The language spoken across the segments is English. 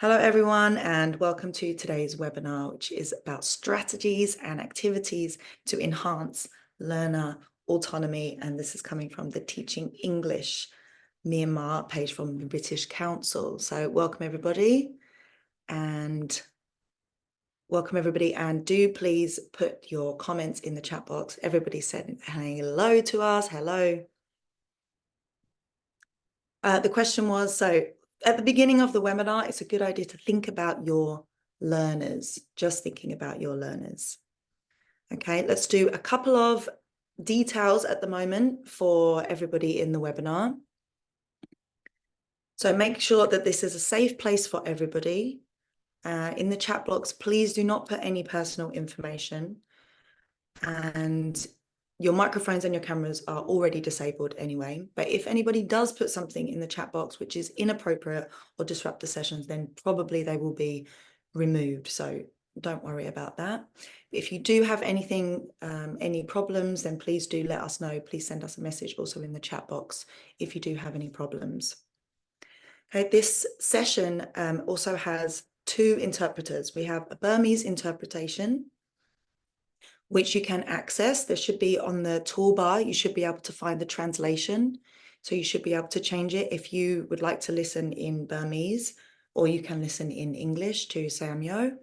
Hello, everyone, and welcome to today's webinar, which is about strategies and activities to enhance learner autonomy. And this is coming from the Teaching English Myanmar page from the British Council. So welcome, everybody. And do please put your comments in the chat box. Everybody said hello to us. Hello. The question was, so at the beginning of the webinar, it's a good idea to think about your learners, just thinking about your learners. Okay, let's do a couple of details at the moment for everybody in the webinar. So make sure that this is a safe place for everybody. In the chat box, please do not put any personal information. And your microphones and your cameras are already disabled anyway. But if anybody does put something in the chat box which is inappropriate or disrupt the sessions, then probably they will be removed. So don't worry about that. If you do have anything, any problems, then please do let us know. Please send us a message also in the chat box if you do have any problems. Okay, this session also has two interpreters. We have a Burmese interpretation, which you can access. There should be on the toolbar, you should be able to find the translation. So you should be able to change it if you would like to listen in Burmese, or you can listen in English to Samyo.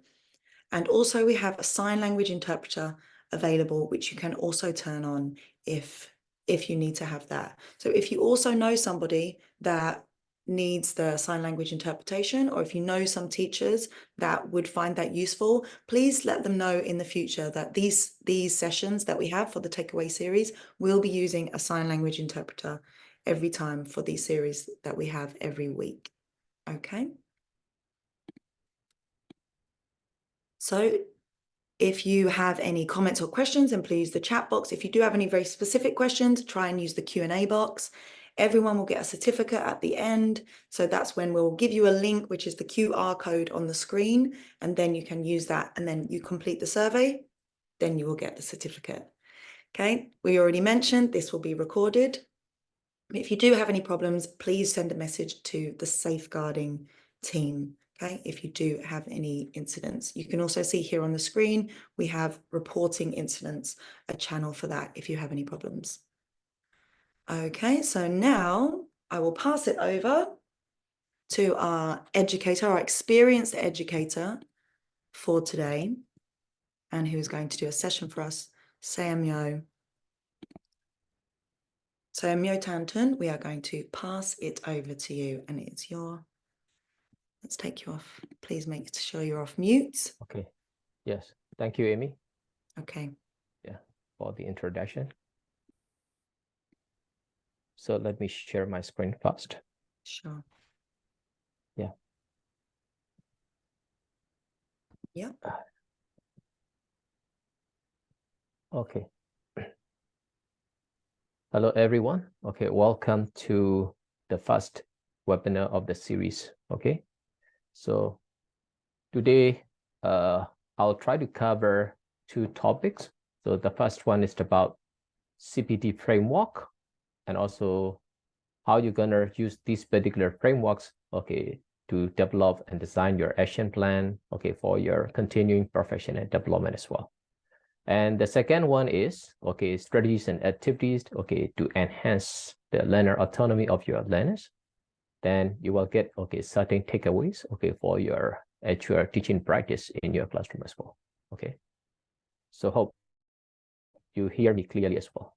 And also we have a sign language interpreter available, which you can also turn on if you need to have that. So if you also know somebody that needs the sign language interpretation, or if you know some teachers that would find that useful, please let them know in the future that these sessions that we have for the takeaway series will be using a sign language interpreter every time for these series that we have every week. Okay. So if you have any comments or questions, then please use the chat box. If you do have any very specific questions, try and use the Q&A box. Everyone will get a certificate at the end. So that's when we'll give you a link, which is the QR code on the screen, and then you can use that, and then you complete the survey, then you will get the certificate. Okay, we already mentioned this will be recorded. If you do have any problems, please send a message to the safeguarding team. Okay, if you do have any incidents. You can also see here on the screen, we have reporting incidents, a channel for that if you have any problems. Okay, so now I will pass it over to our educator, our experienced educator for today, and who's going to do a session for us, Samyo. So Myo Tantun, we are going to pass it over to you, and it's your, let's take you off. Please make sure you're off mute. Okay, yes, thank you, Amy. Okay. Yeah, for the introduction. So let me share my screen first. Sure. Yeah. Yeah. Okay. Hello, everyone. Okay, welcome to the first webinar of the series. Okay, so today I'll try to cover two topics. So the first one is about CPT framework, and also how you're gonna use these particular frameworks, okay, to develop and design your action plan, okay, for your continuing professional development as well. And the second one is, okay, strategies and activities, okay, to enhance the learner autonomy of your learners. Then you will get, okay, certain takeaways, okay, for your actual teaching practice in your classroom as well. Okay, so hope you hear me clearly as well.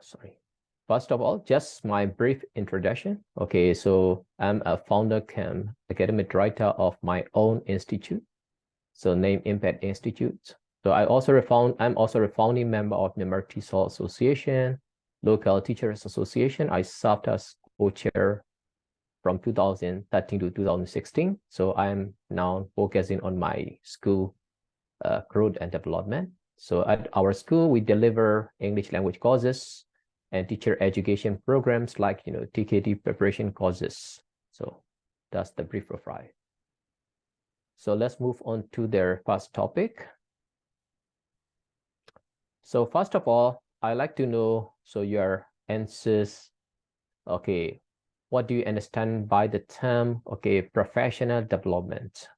Sorry. First of all, just my brief introduction. Okay, so I'm a founder cum academic director of my own institute, so named Impact Institute. So I'm also a founding member of the Myanmar Association, Local Teachers Association. I served as co-chair from 2013 to 2016. So I'm now focusing on my school growth and development. So at our school, we deliver English language courses and teacher education programs like, TKT preparation courses. So that's the brief profile. So let's move on to their first topic. So first of all, I like to know, so your answers, okay, what do you understand by the term, okay, professional development?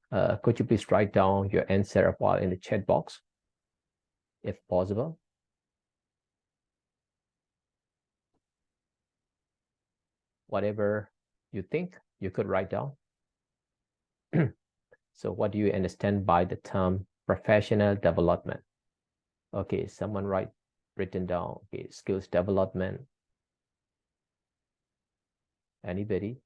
Could you please write down your answer while in the chat box, if possible? Whatever you think, you could write down. So what do you understand by the term professional development? Okay, someone written down, okay, skills development. Anybody?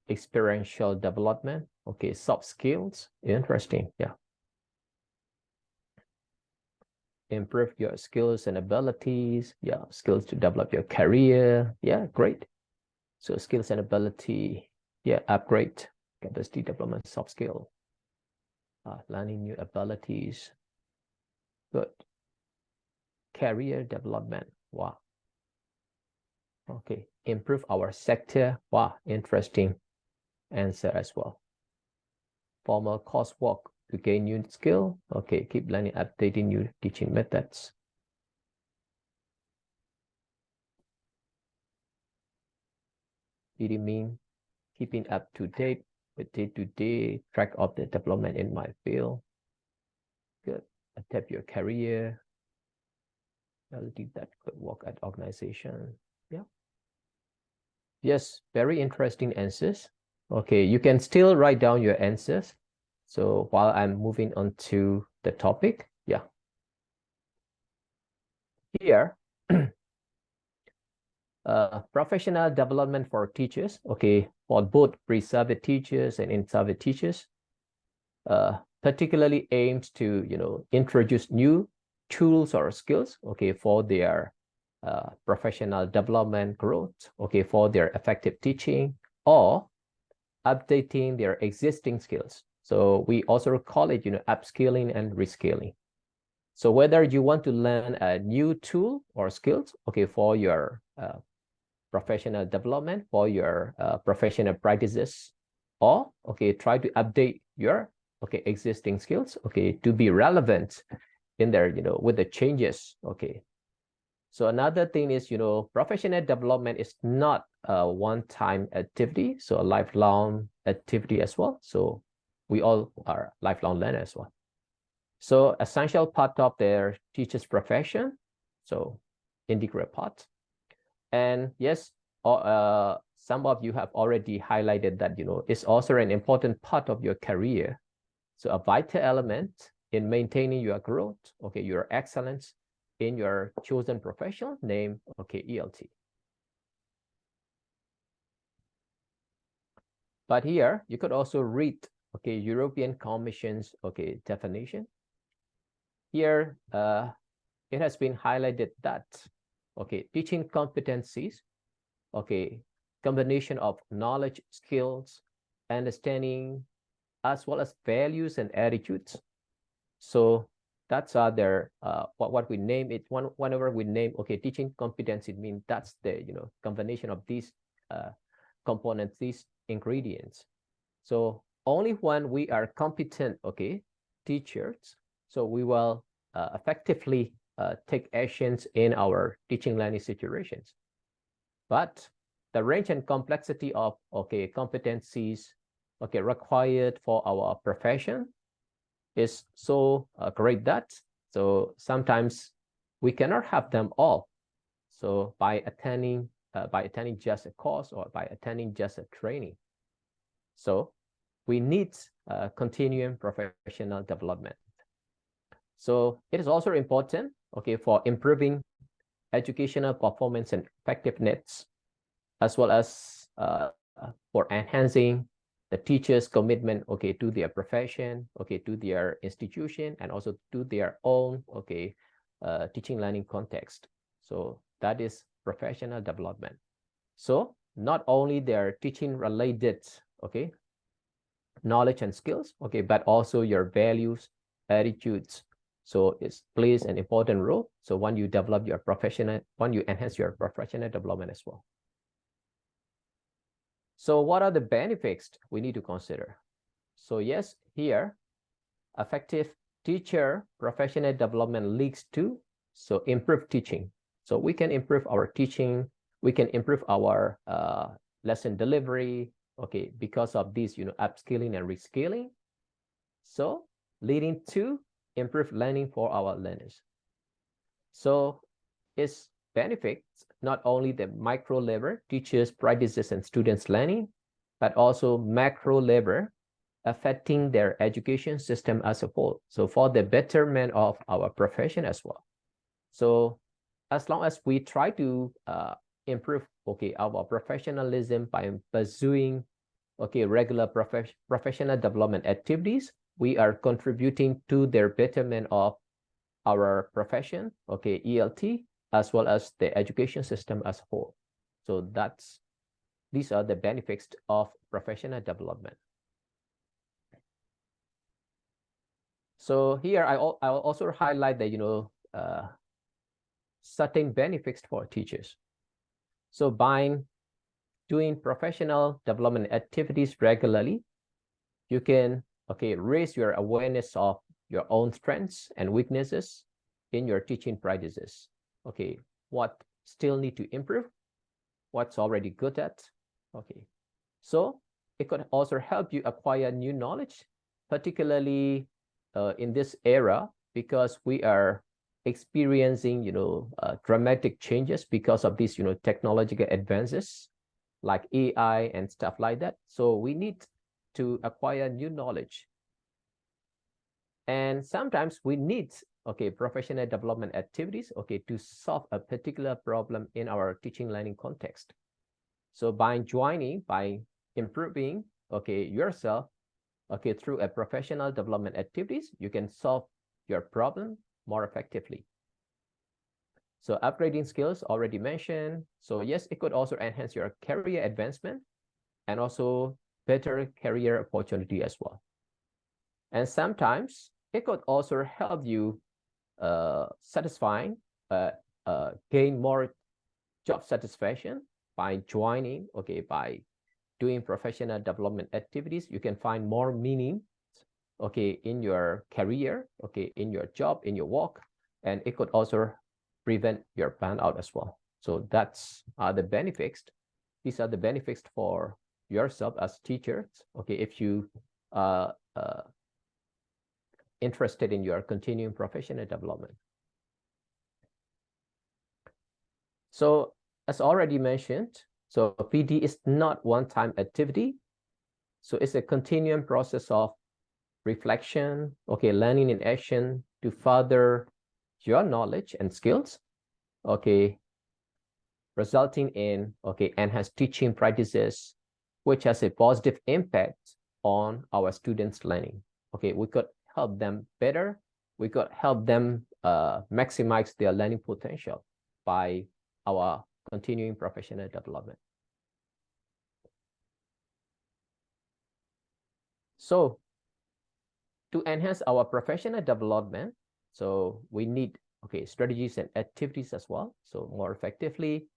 Experiential development, okay, soft skills, interesting, yeah. Improve your skills and abilities, yeah, skills to develop your career, yeah, great. So skills and ability, yeah, upgrade, capacity development, soft skill, learning new abilities, good. Career development, wow. Okay, improve our sector, wow, interesting answer as well. Formal coursework to gain new skill, okay, keep learning, updating new teaching methods. Did it mean keeping up to date with day-to-day track of the development in my field? Good. Adapt your career. Ability that could work at organization. Yeah. Yes, very interesting answers. Okay, you can still write down your answers. So while I'm moving on to the topic, yeah. Here, professional development for teachers, okay, for both pre-service teachers and in-service teachers, particularly aims to, introduce new tools or skills, okay, for their professional development growth, okay, for their effective teaching, or updating their existing skills. So we also call it, upskilling and reskilling. So whether you want to learn a new tool or skills, okay, for your professional development, for your professional practices, or, okay, try to update your, okay, existing skills, okay, to be relevant in there, with the changes, okay. So another thing is, professional development is not a one-time activity, so a lifelong activity as well. So we all are lifelong learners as well. So essential part of their teacher's profession, so integral part. And yes, some of you have already highlighted that, it's also an important part of your career. So a vital element in maintaining your growth, okay, your excellence in your chosen profession, name, okay, ELT. But here, you could also read, okay, European Commission's, okay, definition. Here, it has been highlighted that, okay, teaching competencies, okay, combination of knowledge, skills, understanding, as well as values and attitudes. So that's their what we name it. Whenever we name, okay, teaching competence, it means that's the combination of these components, these ingredients. So only when we are competent, okay, teachers, so we will effectively take actions in our teaching learning situations. But the range and complexity of, okay, competencies, okay, required for our profession is so great that so sometimes we cannot have them all. So by attending just a course or by attending just a training, so we need continuing professional development. So it is also important, okay, for improving educational performance and effectiveness, as well as for enhancing the teacher's commitment, okay, to their profession, okay, to their institution, and also to their own, okay, teaching learning context. So that is professional development. So not only their teaching related, okay, knowledge and skills, okay, but also your values, attitudes. So it plays an important role. So when you develop your professional, when you enhance your professional development as well. So what are the benefits we need to consider? So yes, here, effective teacher professional development leads to, so improve teaching. So we can improve our teaching, we can improve our lesson delivery, okay, because of this, upskilling and reskilling. So leading to improved learning for our learners. So its benefits not only the micro level, teachers, practices, and students learning, but also macro level, affecting their education system as a whole. So for the betterment of our profession as well. So as long as we try to improve, okay, our professionalism by pursuing, okay, regular professional development activities, we are contributing to their betterment of our profession, okay, ELT, as well as the education system as a whole. So these are the benefits of professional development. So here I'll also highlight the certain benefits for teachers. So by doing professional development activities regularly, you can, okay, raise your awareness of your own strengths and weaknesses in your teaching practices. Okay, what still need to improve, what's already good at. Okay, so it could also help you acquire new knowledge, particularly in this era, because we are experiencing, dramatic changes because of these, technological advances like AI and stuff like that. So we need to acquire new knowledge. And sometimes we need, okay, professional development activities, okay, to solve a particular problem in our teaching learning context. So by improving, okay, yourself, okay, through a professional development activities, you can solve your problem more effectively. So upgrading skills already mentioned. So yes, it could also enhance your career advancement and also better career opportunity as well. And sometimes it could also help you gain more job satisfaction by joining, okay, by doing professional development activities. You can find more meaning, okay, in your career, okay, in your job, in your work, and it could also prevent your burnout as well. So that's the benefits. These are the benefits for yourself as teachers, okay, if you interested in your continuing professional development. So as already mentioned, so PD is not one-time activity. So it's a continuing process of reflection, okay, learning in action to further your knowledge and skills, okay, resulting in, okay, enhanced teaching practices, which has a positive impact on our students' learning. Okay, we could help them better. We could help them maximize their learning potential by our continuing professional development. So to enhance our professional development, so we need, okay, strategies and activities as well, so more effectively.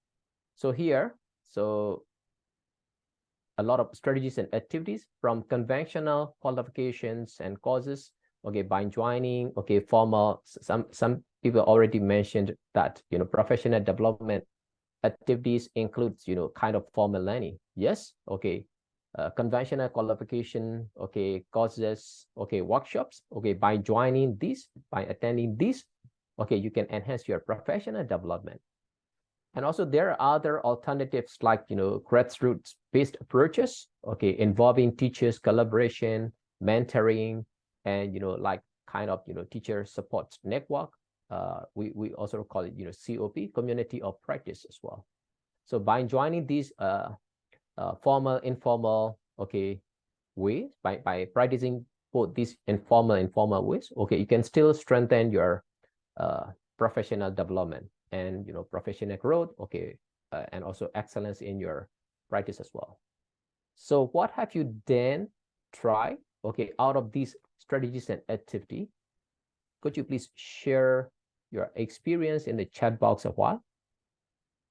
So here, so a lot of strategies and activities from conventional qualifications and courses, okay, by joining, okay, formal, some people already mentioned that, professional development activities includes, kind of formal learning. Yes, okay. Conventional qualification, okay, courses, okay, workshops, okay, by joining these, by attending these, okay, you can enhance your professional development. And also there are other alternatives like, grassroots-based approaches, okay, involving teachers, collaboration, mentoring, and, like kind of, teacher support network. We also call it, COP, community of practice as well. So by joining these formal, informal, okay, ways, by practicing both these informal ways, okay, you can still strengthen your professional development and, professional growth, okay, and also excellence in your practice as well. So what have you then tried, okay, out of these strategies and activity? Could you please share your experience in the chat box a while?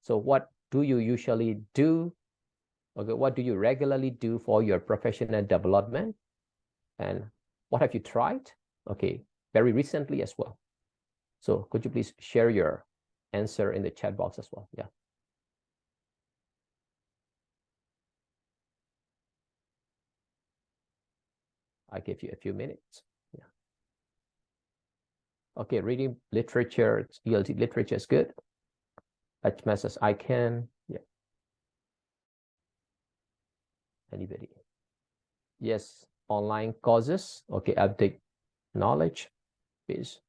So what do you usually do? Okay, what do you regularly do for your professional development? And what have you tried? Okay, very recently as well. So could you please share your answer in the chat box as well? Yeah. I give you a few minutes. Yeah. Okay, reading literature, ELT literature is good. As much as I can. Yeah. Anybody? Yes, online courses. Okay, update knowledge is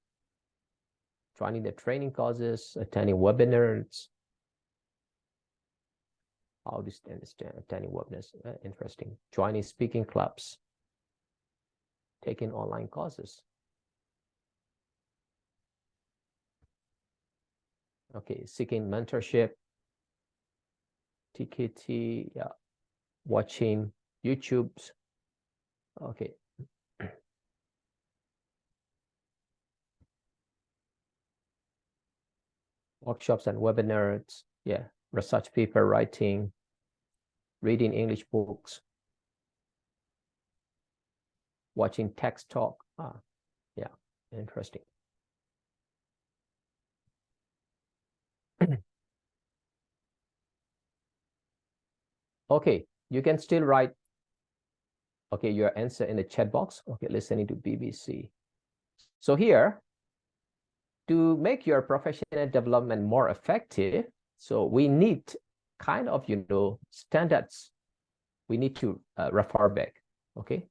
joining the training courses, attending webinars. How do you understand attending webinars? Interesting. Joining speaking clubs, taking online courses. Okay, seeking mentorship, TKT, yeah, watching YouTube's. Okay. Workshops and webinars, yeah, research paper writing, reading English books, watching text talk. Yeah, interesting. Okay, you can still write, okay, your answer in the chat box. Okay, listening to BBC. So here, to make your professional development more effective, so we need kind of, standards. We need to refer back, okay?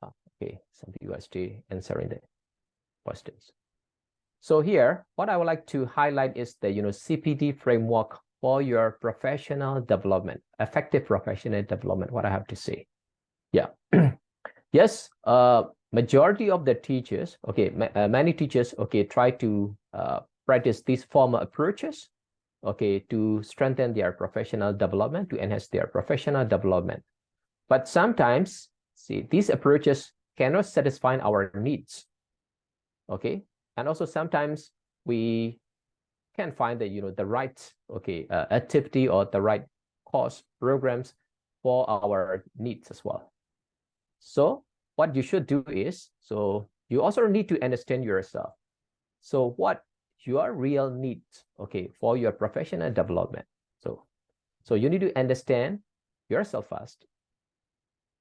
Okay, some people are still answering the questions. So here, what I would like to highlight is the, CPD framework for your professional development, effective professional development, what I have to say. Yeah. Yes, majority of the teachers, okay, many teachers, okay, try to practice these formal approaches, okay, to strengthen their professional development, to enhance their professional development. But sometimes, see, these approaches cannot satisfy our needs, okay? And also sometimes we can find the, the right, okay, activity or the right course programs for our needs as well. So what you should do is, so you also need to understand yourself. So what your real needs, okay, for your professional development. So you need to understand yourself first.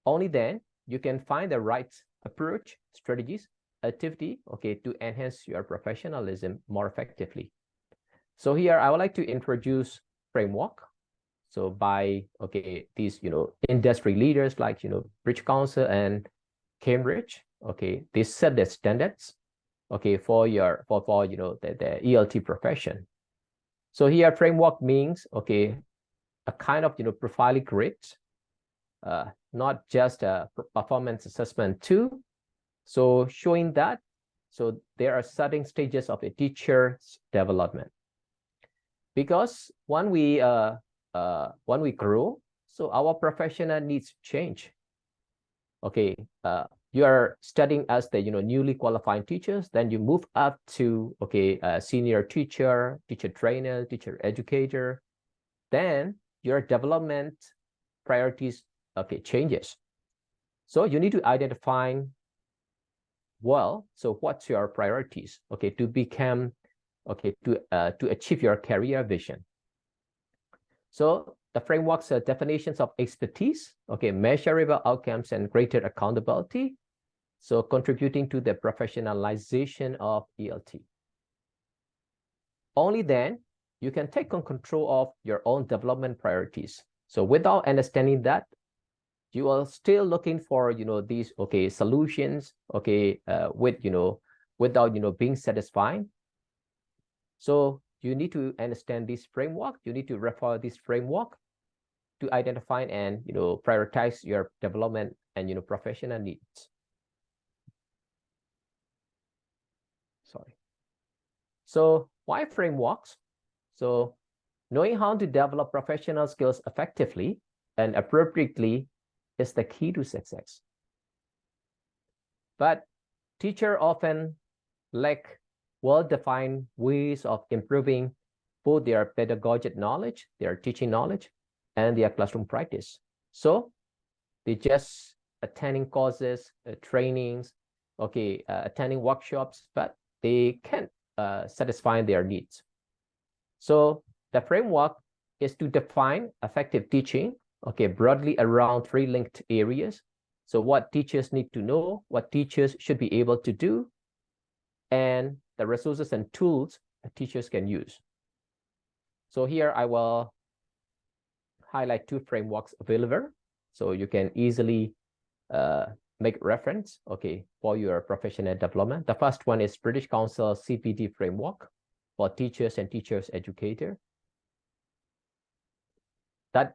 Only then you can find the right approach, strategies, activity, okay, to enhance your professionalism more effectively. So here I would like to introduce framework. So by, okay, these, industry leaders like, British Council and Cambridge, okay, they set the standards, okay, for your, for the ELT profession. So here framework means, okay, a kind of, profiling grid, not just a performance assessment tool. So showing that, so there are certain stages of a teacher's development. Because when we grow, so our professional needs change. Okay, you are studying as the newly qualified teachers, then you move up to, okay, senior teacher, teacher trainer, teacher educator. Then your development priorities, okay, changes. So you need to identify well, so what's your priorities, okay, to become, okay, to achieve your career vision. So the framework's definitions of expertise, okay, measurable outcomes and greater accountability, so contributing to the professionalization of ELT. Only then you can take on control of your own development priorities. So without understanding that, you are still looking for, these, okay, solutions, okay, without, being satisfied. So you need to understand this framework. You need to refer this framework to identify and, prioritize your development and, professional needs. Sorry. So why frameworks? So knowing how to develop professional skills effectively and appropriately is the key to success. But teachers often lack well-defined ways of improving both their pedagogic knowledge, their teaching knowledge, and their classroom practice. So they just attending courses, trainings, okay, attending workshops, but they can't satisfy their needs. So the framework is to define effective teaching, okay, broadly around 3 linked areas. So what teachers need to know, what teachers should be able to do, and the resources and tools that teachers can use. So here I will highlight 2 frameworks available, so you can easily make reference, okay, for your professional development. The first one is British Council CPD framework for teachers and teachers educator. That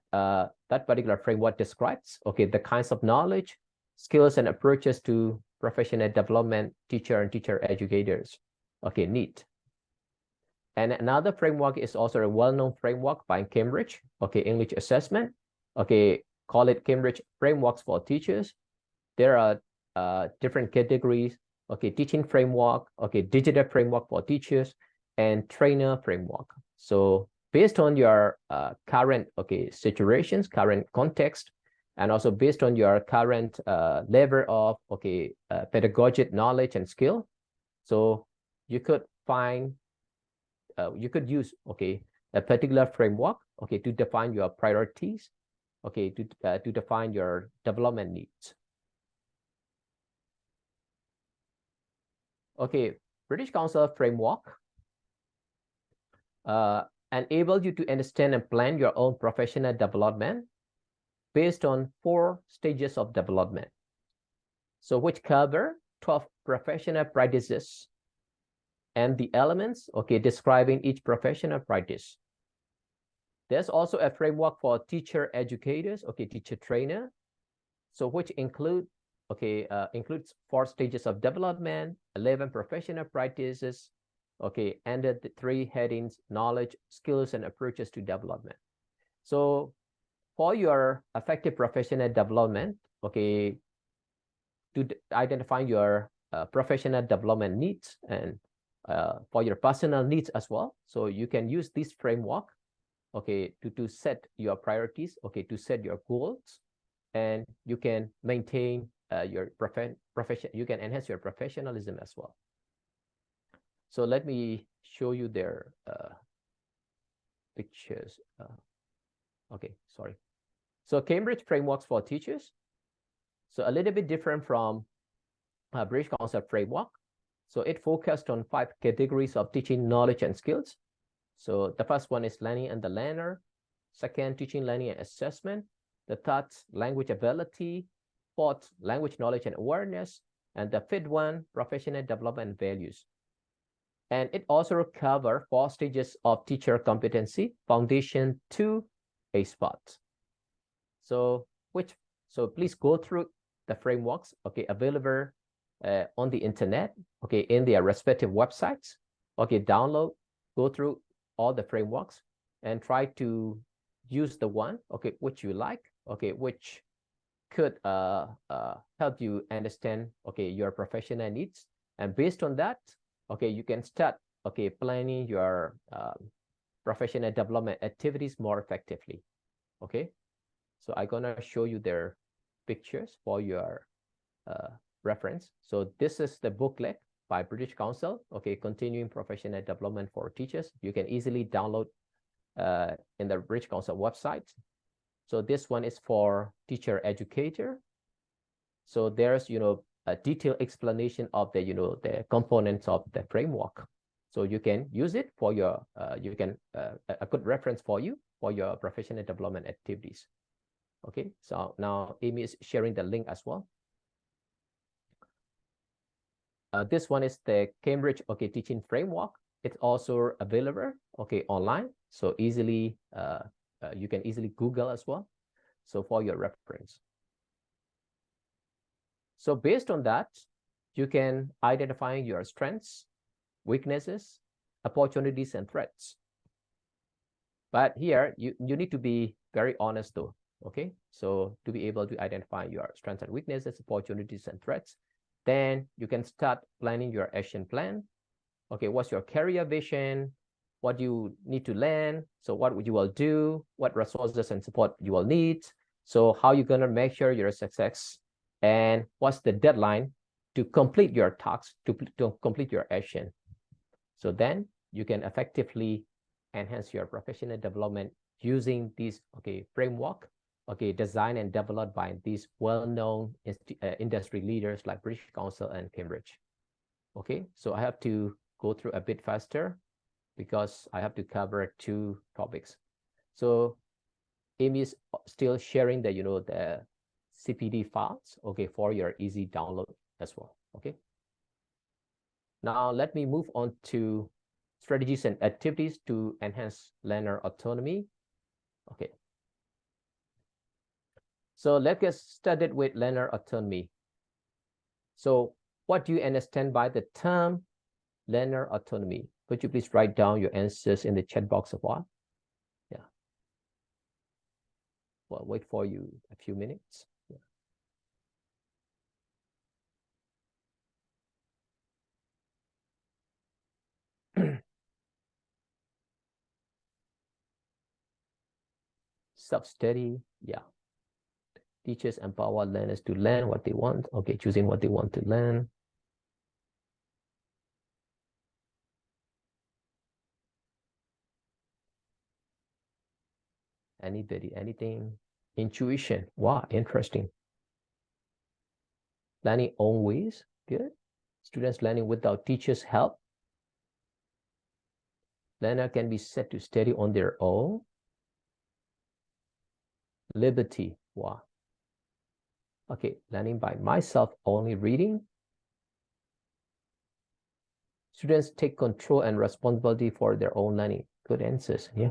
particular framework describes, okay, the kinds of knowledge, skills, and approaches to professional development teacher and teacher educators, okay, need. And another framework is also a well-known framework by Cambridge, okay, English assessment, okay, call it Cambridge frameworks for teachers. There are different categories, okay, teaching framework, okay, digital framework for teachers, and trainer framework. So based on your current, okay, situations, current context, and also based on your current level of, okay, pedagogic knowledge and skill, so you could find, you could use, okay, a particular framework, okay, to define your priorities, okay, to define your development needs. Okay, British Council framework enable you to understand and plan your own professional development based on 4 stages of development. So which cover 12 professional practices and the elements, okay, describing each professional practice. There's also a framework for teacher educators, okay, teacher trainer, so which includes 4 stages of development, 11 professional practices, okay, and the 3 headings: knowledge, skills, and approaches to development. So for your effective professional development, okay, to identify your professional development needs and for your personal needs as well. So you can use this framework, okay, to set your priorities, okay, to set your goals, and you can maintain your profession. You can enhance your professionalism as well. So let me show you their pictures. Okay, sorry. So Cambridge frameworks for teachers. So a little bit different from British Council framework. So it focused on 5 categories of teaching knowledge and skills. So the first one is learning and the learner. Second, teaching, learning, and assessment. The third, language ability. Fourth, language knowledge and awareness. And the fifth one, professional development values. And it also covers 4 stages of teacher competency, foundation to a spot. So please go through the frameworks, okay, available on the internet, okay, in their respective websites, okay, download, go through all the frameworks and try to use the one, okay, which you like, okay, which could help you understand, okay, your professional needs. And based on that, okay, you can start, okay, planning your professional development activities more effectively, okay? So I'm gonna show you their pictures for your reference. So this is the booklet by British Council, okay, Continuing Professional Development for Teachers. You can easily download in the British Council website. So this one is for teacher educator. So there's, you know, a detailed explanation of the, you know, the components of the framework. So you can use it for your, a good reference for you for your professional development activities. Okay, so now Amy is sharing the link as well. This one is the Cambridge, okay, teaching framework. It's also available, okay, online. So easily, you can easily Google as well. So for your reference. So based on that, you can identify your strengths, weaknesses, opportunities, and threats. But here, you need to be very honest though, okay? So to be able to identify your strengths and weaknesses, opportunities, and threats, then you can start planning your action plan. Okay, what's your career vision? What you need to learn? So what you will do? What resources and support you will need? So how you're gonna measure your success? And what's the deadline to complete your tasks, to complete your action? So then you can effectively enhance your professional development using this, okay, framework, okay, designed and developed by these well-known industry leaders like British Council and Cambridge. Okay, so I have to go through a bit faster because I have to cover 2 topics. So Amy is still sharing the, the CPD files, okay, for your easy download as well, okay? Now let me move on to strategies and activities to enhance learner autonomy. Okay. So let's get started with learner autonomy. So what do you understand by the term learner autonomy? Could you please write down your answers in the chat box of what? Yeah. Well, wait for you a few minutes. Yeah. Self-study, yeah. Teachers empower learners to learn what they want. Okay, choosing what they want to learn. Anybody, anything? Intuition, wow, interesting. Learning own ways, good. Students learning without teachers' help. Learner can be set to study on their own. Liberty, wow. Okay, learning by myself, only reading. Students take control and responsibility for their own learning. Good answers, yeah.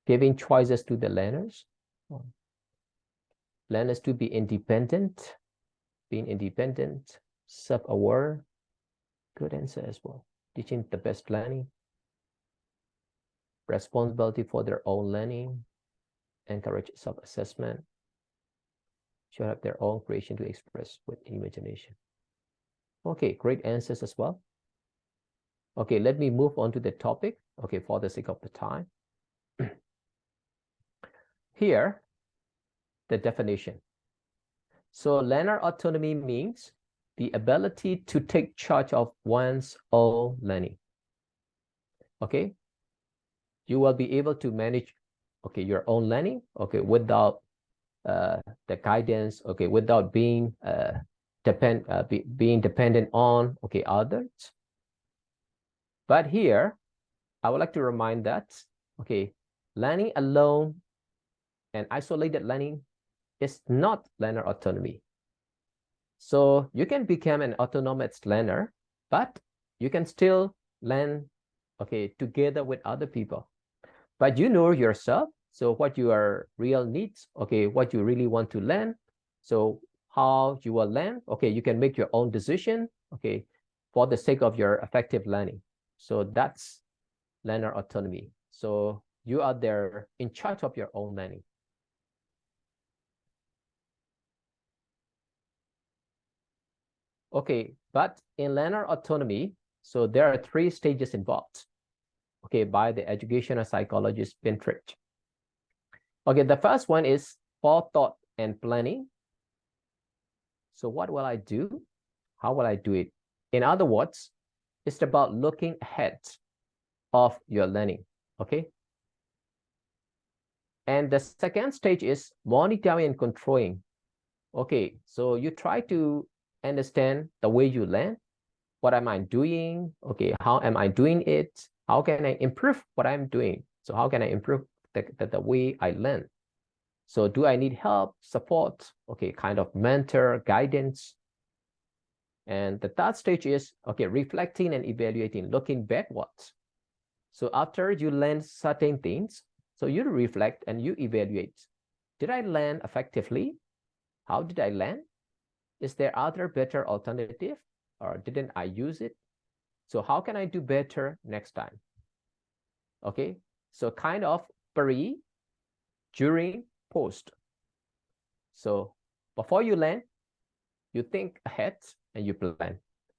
Giving choices to the learners. Learners to be independent, being independent, self-aware. Good answer as well. Teaching the best learning. Responsibility for their own learning. Encourage self-assessment. Should have their own creation to express with imagination. Okay, great answers as well. Okay, let me move on to the topic, okay, for the sake of the time. Here, the definition. So learner autonomy means the ability to take charge of one's own learning. Okay, you will be able to manage, okay, your own learning, okay, without the guidance, okay, without being being dependent on, okay, others. But here, I would like to remind that, okay, learning alone and isolated learning is not learner autonomy. So you can become an autonomous learner, but you can still learn, okay, together with other people. But you know yourself, so what your real needs, okay, what you really want to learn, so how you will learn, okay, you can make your own decision, okay, for the sake of your effective learning. So that's learner autonomy. So you are there in charge of your own learning. Okay, but in learner autonomy, so there are 3 stages involved, okay, by the educational psychologist Pinterich. Okay, the first one is forethought and planning. So what will I do? How will I do it? In other words, it's about looking ahead of your learning, okay? And the second stage is monitoring and controlling. Okay, so you try to understand the way you learn. What am I doing? Okay, how am I doing it? How can I improve what I'm doing? So how can I improve the way I learn? So do I need help, support? Okay, kind of mentor, guidance. And the third stage is, okay, reflecting and evaluating, looking backwards. So after you learn certain things, so you reflect and you evaluate. Did I learn effectively? How did I learn? Is there other better alternative, or didn't I use it? So how can I do better next time? Okay, so kind of pre, during, post. So before you learn, you think ahead and you plan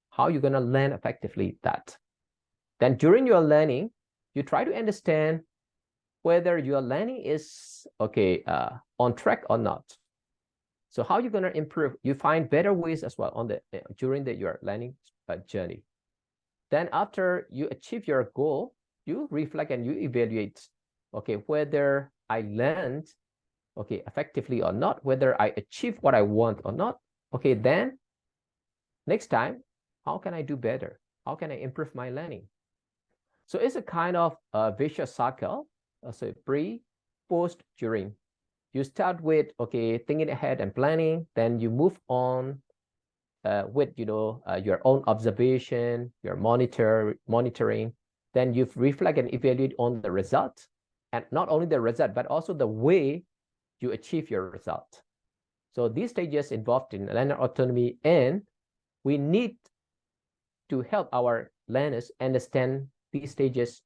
how you're going to learn effectively that. Then during your learning, you try to understand whether your learning is, okay, on track or not. So how you're going to improve, you find better ways as well on the during your learning journey. Then after you achieve your goal, you reflect and you evaluate, okay, whether I learned okay, effectively or not, whether I achieve what I want or not, okay, then next time, how can I do better? How can I improve my learning? So it's a kind of a vicious cycle. So pre, post, during. You start with, okay, thinking ahead and planning, then you move on with, your own observation, your monitoring, then you reflect and evaluate on the result, and not only the result, but also the way you achieve your result. So these stages involved in learner autonomy, and we need to help our learners understand these stages,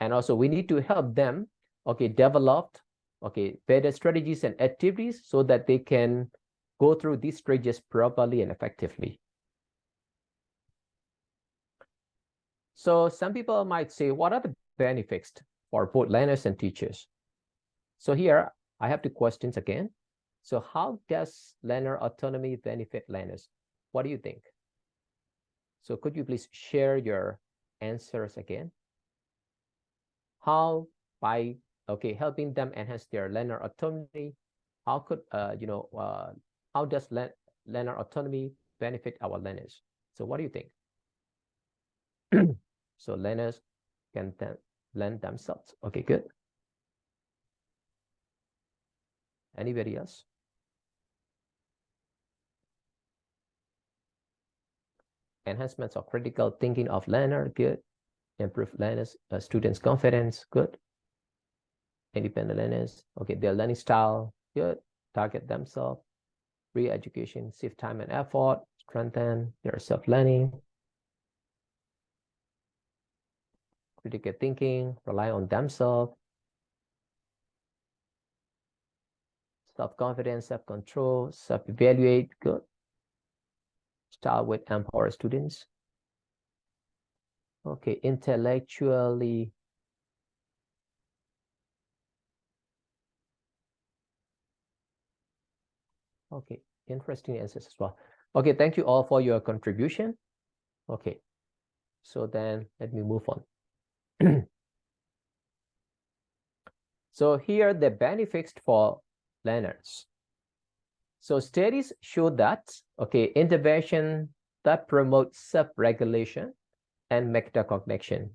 and also we need to help them, okay, develop, okay, better strategies and activities so that they can go through these stages properly and effectively. So some people might say, what are the benefits for both learners and teachers? So here I have two questions again. So how does learner autonomy benefit learners? What do you think? So could you please share your answers again? How by, okay, helping them enhance their learner autonomy, how could, how does learner autonomy benefit our learners? So what do you think? So learners can then learn themselves. Okay, good. Anybody else? Enhancements of critical thinking of learner, good. Improve learners, students' confidence, good. Independent learners, okay, their learning style, good. Target themselves. Re-education, save time and effort, strengthen their self-learning. Critical thinking, rely on themselves. Self-confidence, self-control, self-evaluate, good. Start with empower students. Okay, intellectually. Okay, interesting answers as well. Okay, thank you all for your contribution. Okay, so then let me move on. So here are the benefits for learners. So studies show that, okay, intervention that promotes self-regulation and metacognition.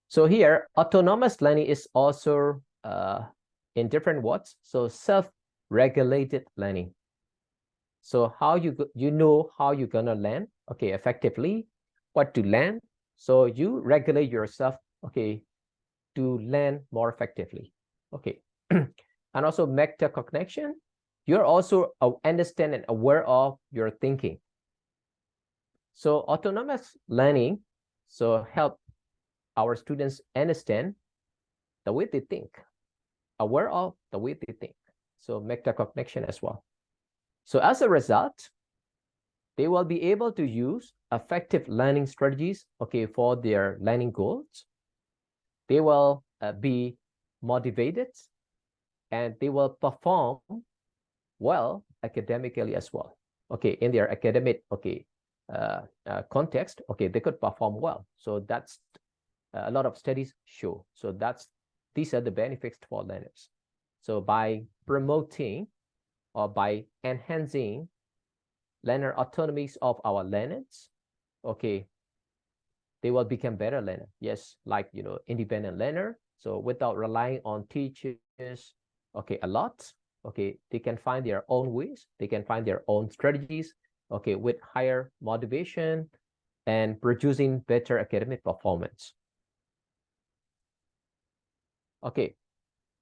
So here, autonomous learning is also in different words, so self-regulated learning. So how you know how you're gonna learn, okay, effectively, what to learn. So you regulate yourself, okay, to learn more effectively. Okay. And also metacognition, you're also understand and aware of your thinking. So autonomous learning, so help our students understand the way they think, aware of the way they think. So metacognition as well. So as a result, they will be able to use effective learning strategies, okay, for their learning goals. They will be motivated, and they will perform well academically as well. Okay, in their academic, okay, context, okay, they could perform well. So that's a lot of studies show. So these are the benefits for learners. So by promoting or by enhancing learner autonomies of our learners, okay, they will become better learner. Yes, like, independent learner. So without relying on teachers, okay, a lot, okay, they can find their own ways, they can find their own strategies, okay, with higher motivation and producing better academic performance. Okay,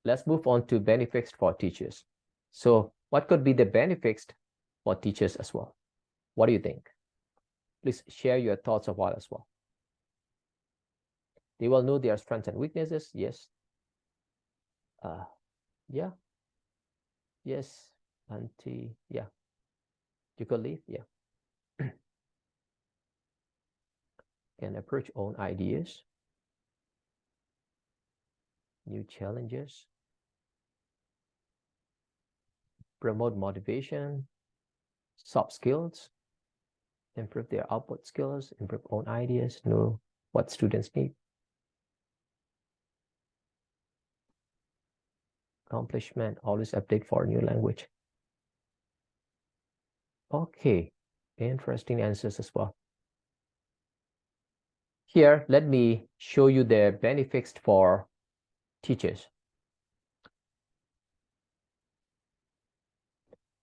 let's move on to benefits for teachers. So what could be the benefits for teachers as well? What do you think? Please share your thoughts about it as well. They will know their strengths and weaknesses. Yes. Yeah. Yes. Auntie. Yeah. You could leave. Yeah. Can approach own ideas, new challenges, promote motivation, soft skills, improve their output skills, improve own ideas, know what students need. accomplishment, always update for new language. Okay, interesting answers as well. Here, let me show you the benefits for teachers.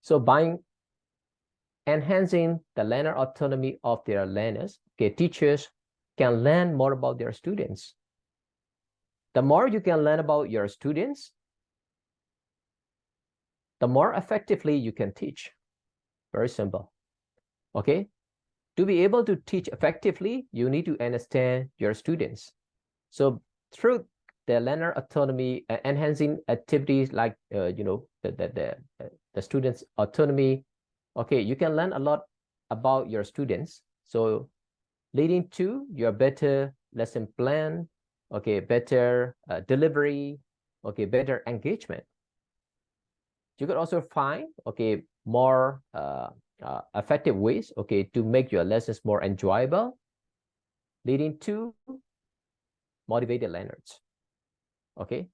So by enhancing the learner autonomy of their learners, okay, teachers can learn more about their students. The more you can learn about your students, the more effectively you can teach. Very simple. Okay, to be able to teach effectively, you need to understand your students. So through the learner autonomy, enhancing activities like the students' autonomy, okay, you can learn a lot about your students. So leading to your better lesson plan, okay, better delivery, okay, better engagement. You could also find, okay, more effective ways, okay, to make your lessons more enjoyable, leading to motivated learners. Okay,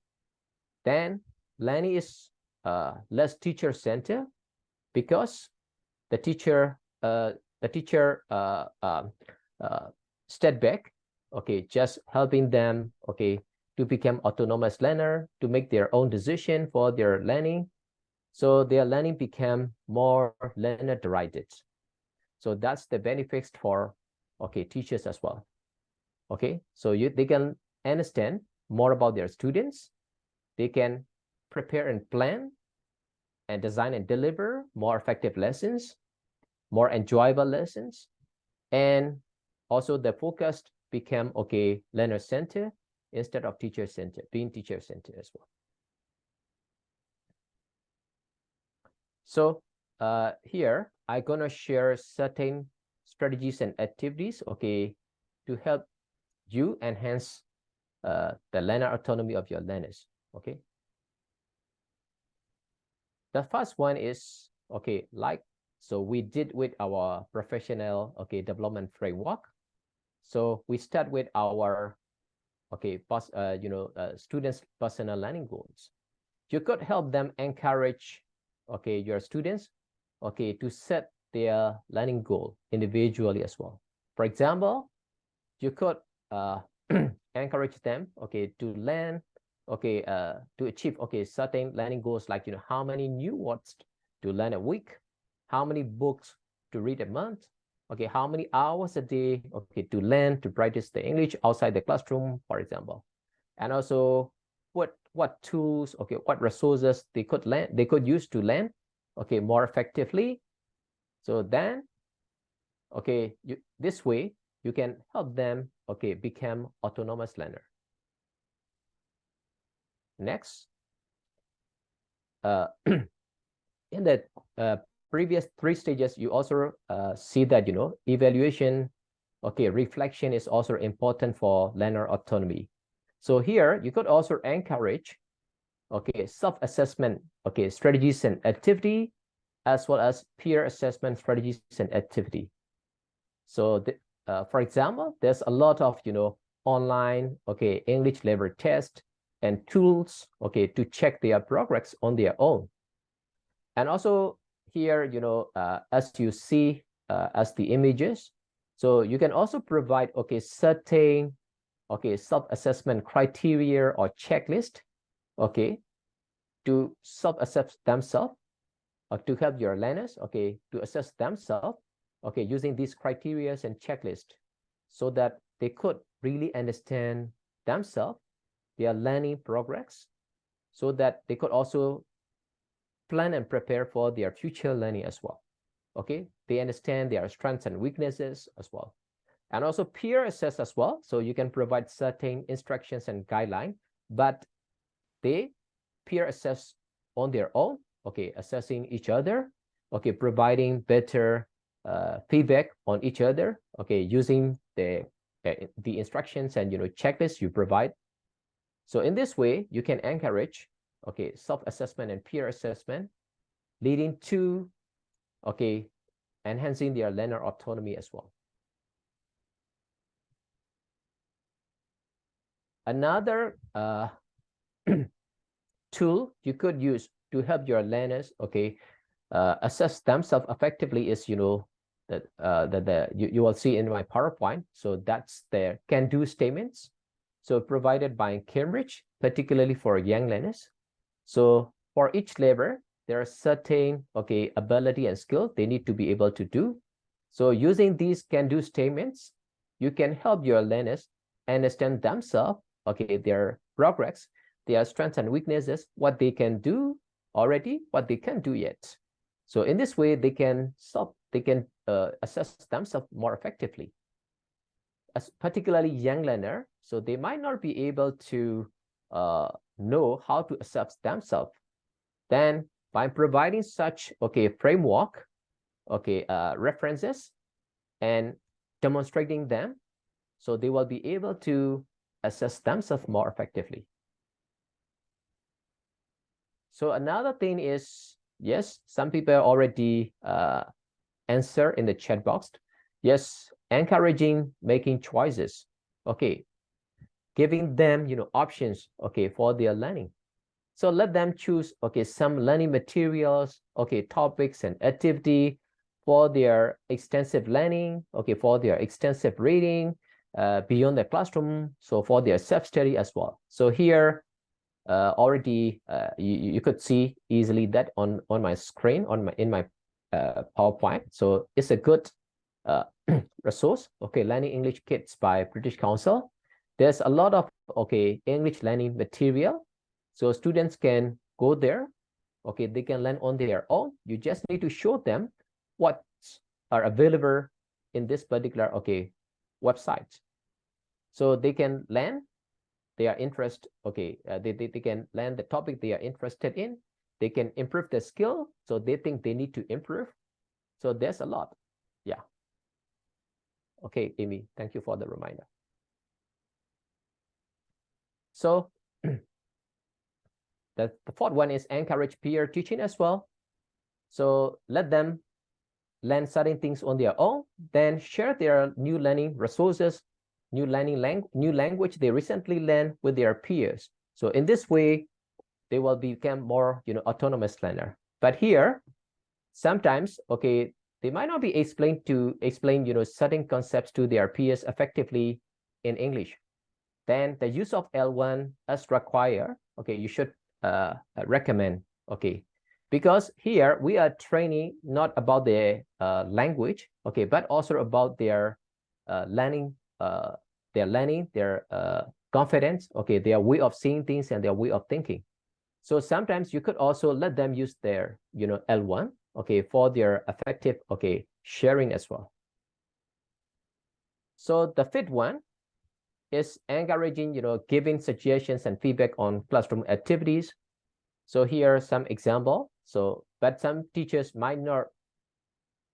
then learning is less teacher-centered because the teacher step back, okay, just helping them, okay, to become autonomous learner, to make their own decision for their learning. So their learning become more learner directed. So that's the benefits for, okay, teachers as well. Okay, so they can understand more about their students. They can prepare and plan and design and deliver more effective lessons, more enjoyable lessons, and also the focus become, okay, learner center instead of teacher center, being teacher center as well. So here I'm gonna share certain strategies and activities, okay, to help you enhance the learner autonomy of your learners. Okay, the first one is, okay, like so we did with our professional, okay, development framework. So we start with our, okay, students' personal learning goals. You could help them encourage, okay, your students, okay, to set their learning goal individually as well. For example, you could encourage them, okay, to learn, okay, to achieve, okay, certain learning goals, like, how many new words to learn a week, how many books to read a month, okay, how many hours a day, okay, to learn, to practice the English outside the classroom, for example. And also what tools, okay, what resources they could use to learn, okay, more effectively. So then, okay, this way you can help them, okay, become autonomous learner. Next, in the previous 3 stages, you also see that, evaluation, okay, reflection is also important for learner autonomy. So here you could also encourage, okay, self-assessment, okay, strategies and activity, as well as peer assessment strategies and activity. So for example, there's a lot of, online, okay, English level test and tools, okay, to check their progress on their own. And also here, as you see, as the images, so you can also provide, okay, certain, okay, self-assessment criteria or checklist, okay, to self-assess themselves, or to help your learners, okay, to assess themselves, okay, using these criteria and checklist, so that they could really understand themselves, their learning progress, so that they could also plan and prepare for their future learning as well. Okay, they understand their strengths and weaknesses as well. And also peer assess as well. So you can provide certain instructions and guidelines, but they peer assess on their own, okay, assessing each other, okay, providing better feedback on each other, okay, using the instructions and, checklists you provide. So in this way, you can encourage, okay, self-assessment and peer assessment, leading to, okay, enhancing their learner autonomy as well. Another tool you could use to help your learners, okay, assess themselves effectively is, that you will see in my PowerPoint. So that's the can-do statements. So provided by Cambridge, particularly for young learners. So for each level, there are certain, okay, ability and skill they need to be able to do. So using these can-do statements, you can help your learners understand themselves, okay, their progress, their strengths and weaknesses, what they can do already, what they can't do yet. So in this way, they can assess themselves more effectively. As particularly young learner, so they might not be able to know how to assess themselves. Then by providing such, okay, framework, okay, references and demonstrating them, so they will be able to assess themselves more effectively. So another thing is, yes, some people already answer in the chat box. Yes, encouraging making choices. Okay, giving them, options, okay, for their learning. So let them choose, okay, some learning materials, okay, topics and activity for their extensive learning, okay, for their extensive reading, beyond the classroom, so for their self-study as well. So here, already you could see easily that on my screen, in my PowerPoint. So it's a good resource, okay, Learning English Kits by British Council. There's a lot of, okay, English learning material. So students can go there, okay, they can learn on their own. You just need to show them what are available in this particular, okay, website. So they can learn their interest, okay, they can learn the topic they are interested in. They can improve their skill, so they think they need to improve. So there's a lot, yeah. Okay, Amy, thank you for the reminder. So the fourth one is encourage peer teaching as well. So let them learn certain things on their own, then share their new learning resources, new language they recently learned with their peers. So in this way, they will become more, autonomous learner. But here, sometimes, okay, they might not be explain, certain concepts to their peers effectively in English. Then the use of L1 as required, okay, you should recommend, okay, because here we are training not about the language, okay, but also about their learning, their confidence, okay, their way of seeing things and their way of thinking. So sometimes you could also let them use their, L1, okay, for their effective, okay, sharing as well. So the fifth one is encouraging, giving suggestions and feedback on classroom activities. So here are some example. So, but some teachers might not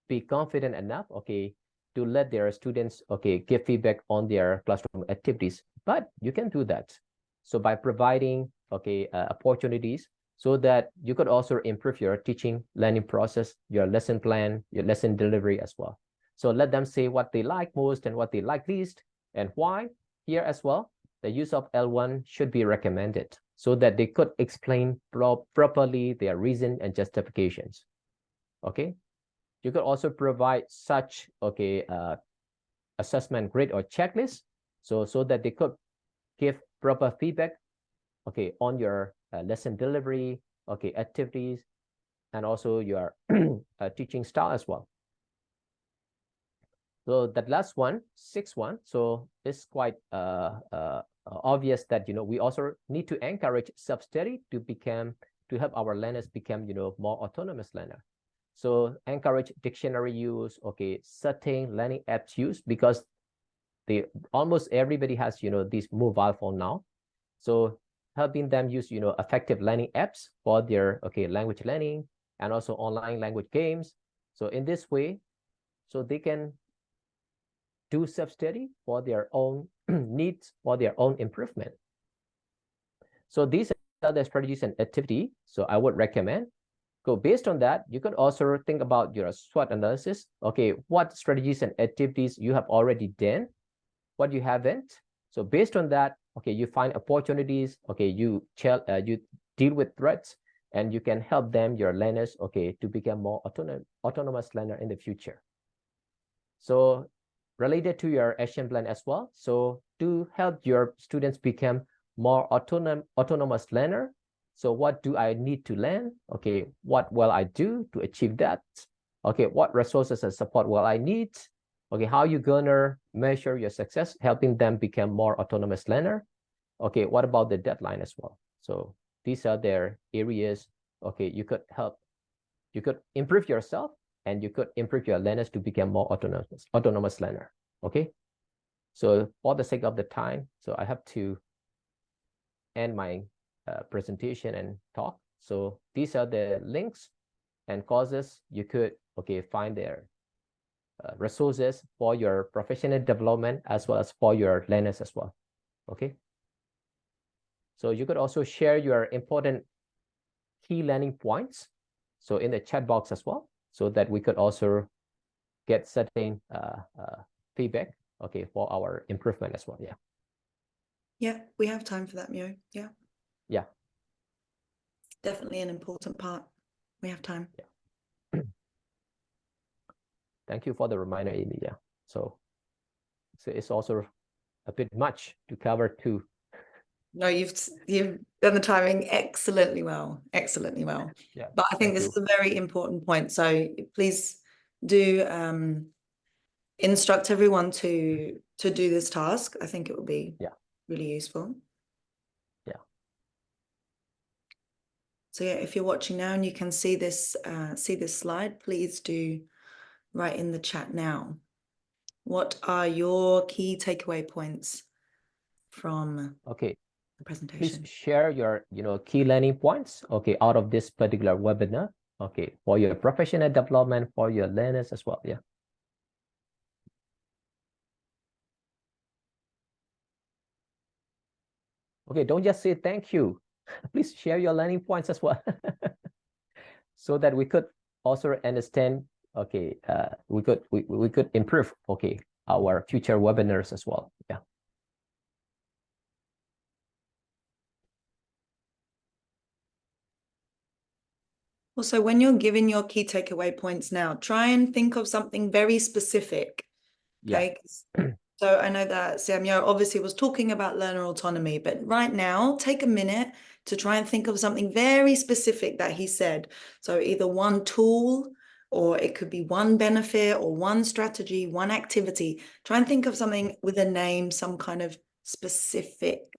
be confident enough, okay, to let their students, okay, give feedback on their classroom activities, but you can do that. So by providing, okay, opportunities so that you could also improve your teaching learning process, your lesson plan, your lesson delivery as well. So let them say what they like most and what they like least and why. Here as well, the use of L1 should be recommended so that they could explain properly their reason and justifications. Okay. You could also provide such, okay, assessment grid or checklist, so that they could give proper feedback, okay, on your lesson delivery, okay, activities, and also your teaching style as well. So that last one, sixth one, so it's quite obvious that, we also need to encourage self-study to help our learners become, more autonomous learner. So encourage dictionary use, okay, certain learning apps use, because almost everybody has, these mobile phone now. So helping them use, effective learning apps for their, okay, language learning and also online language games. So in this way, so they can do self-study for their own needs, for their own improvement. So these are the strategies and activity. So I would recommend. So based on that, you could also think about your SWOT analysis. Okay, what strategies and activities you have already done, what you haven't. So based on that, okay, you find opportunities. Okay, you deal with threats, and you can help them, your learners, okay, to become more autonomous learner in the future. So related to your action plan as well. So to help your students become more autonomous learner. So what do I need to learn? Okay, what will I do to achieve that? Okay, what resources and support will I need? Okay, how you gonna measure your success, helping them become more autonomous learner? Okay, what about the deadline as well? So these are their areas. Okay, you could help, you could improve yourself, and you could improve your learners to become more autonomous learner. Okay, so for the sake of the time, so I have to end my presentation and talk. So these are the links and courses you could, okay, find there. Resources for your professional development as well as for your learners as well. Okay, so you could also share your important key learning points, so in the chat box as well, so that we could also get certain feedback, okay, for our improvement as well. Yeah, we have time for that, Mio. Yeah, definitely an important part. We have time. Thank you for the reminder, Amy. So it's also a bit much to cover too. No, you've done the timing excellently well. Yeah, but I think this is a very important point, so please do instruct everyone to do this task. I think it will be really useful. So yeah, if you're watching now and you can see this slide, please do write in the chat now. What are your key takeaway points from the presentation? Please share your key learning points, okay, out of this particular webinar, okay, for your professional development, for your learners as well. Okay, don't just say thank you. Please share your learning points as well, so that we could also understand, okay, we could improve, okay, our future webinars as well. Also, when you're giving your key takeaway points now, try and think of something very specific. Okay. So I know that Samuel obviously was talking about learner autonomy, but right now, take a minute to try and think of something very specific that he said. So either one tool, or it could be one benefit, or one strategy, one activity. Try and think of something with a name, some kind of specific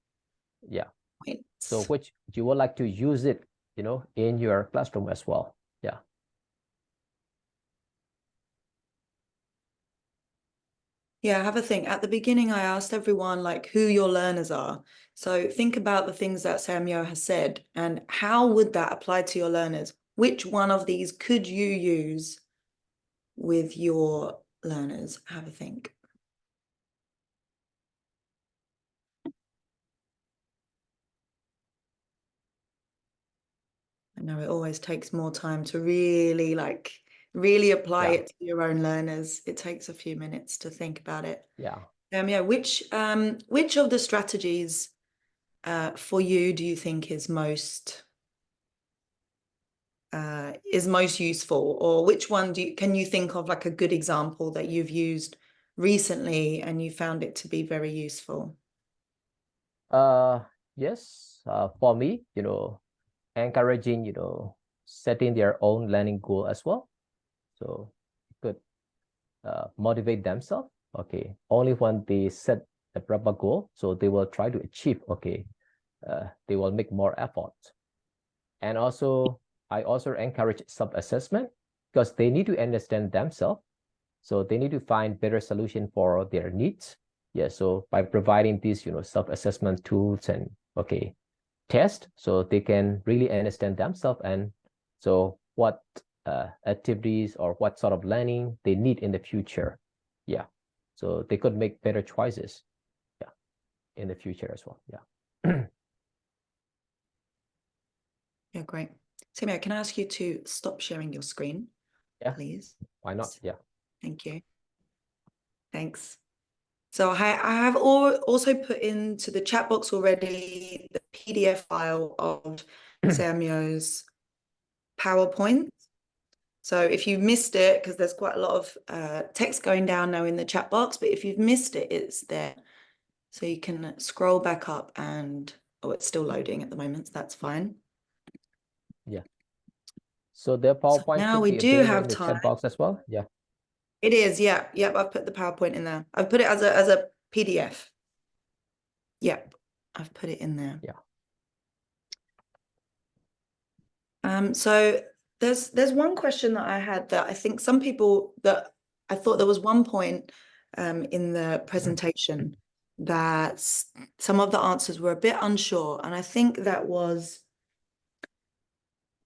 points. So which you would like to use it, in your classroom as well. Yeah, have a think. At the beginning, I asked everyone like who your learners are. So think about the things that Samuel has said and how would that apply to your learners? Which one of these could you use with your learners? Have a think. I know it always takes more time to really apply it to your own learners. It takes a few minutes to think about it. Which of the strategies for you do you think is most useful, or which one can you think of like a good example that you've used recently and you found it to be very useful? Yes, for me, encouraging, setting their own learning goal as well. So could motivate themselves. Okay, only when they set the proper goal, so they will try to achieve. Okay, they will make more effort. And also, I also encourage self-assessment, because they need to understand themselves. So they need to find better solution for their needs. So by providing these, self-assessment tools and test, so they can really understand themselves, and so what activities or what sort of learning they need in the future. So they could make better choices in the future as well. Yeah, great. Samuel, can I ask you to stop sharing your screen, please? Why not? Thank you. Thanks. So I have also put into the chat box already the PDF file of Samuel's PowerPoint. So if you missed it, because there's quite a lot of text going down now in the chat box, but if you've missed it, it's there. So you can scroll back up and, oh, it's still loading at the moment, so that's fine. Yeah. So the PowerPoint now should we be do available have in the time. chat box as well. Yeah. It is, yeah. Yep, I've put the PowerPoint in there. I've put it as a PDF. Yep, I've put it in there. Yeah. So there's one question that I had that I think some people that I thought there was one point in the presentation that some of the answers were a bit unsure, and I think that was